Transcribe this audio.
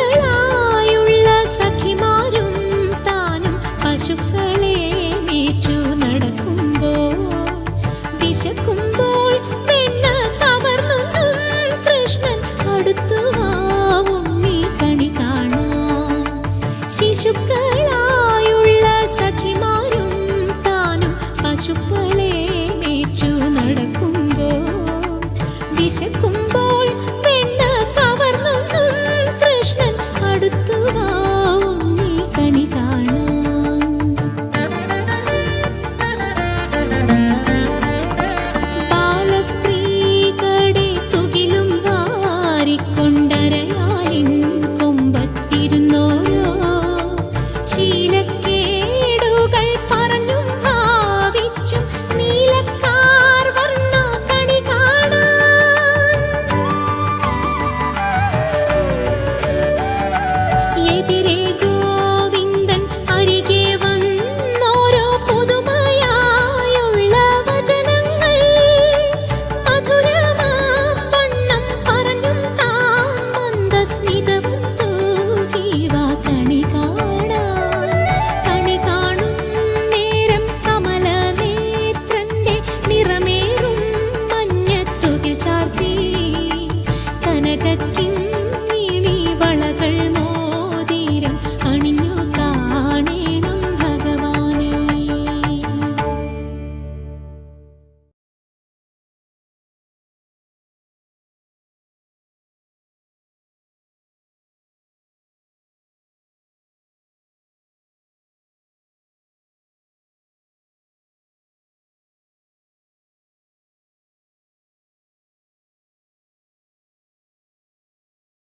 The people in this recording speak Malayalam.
ശിശുക്കളായുള്ള സഖിമാരും താനും പശുക്കളെ മേച്ചു നടക്കുമ്പോൾ വിശക്കുമ്പോൾ വെണ്ണ കവർന്നുണ്ണും കൃഷ്ണൻ അടുത്തുവാവും നീ കണി കാണാൻ. ശിശുക്കളായുള്ള സഖിമാരും താനും പശുക്കളെ മേച്ചു നടക്കുമ്പോൾ വിശക്കുമ്പോൾ വെണ്ണ കവർന്നുണ്ണും കൃഷ്ണൻ അടുത്തുവാവും നീ കണി കാണാൻ. ബാലസ്ത്രീകളുടെ തുകിലും വാരിക്കൊണ്ടരയാലിൻ കൊമ്പത്തിരുന്നോരോ ശീലക്കേടുകൾ പറഞ്ഞും ഭാവിച്ചും നീലക്കാർ വർണ്ണ കണി കാണാൻ. എതിരെ ഗോവിന്ദൻ അരികെ വന്നോരോ പുതുമയായുള്ള വചനങ്ങൾ മധുരമാം വണ്ണം പറഞ്ഞും താൻ മന്ദസ്മിത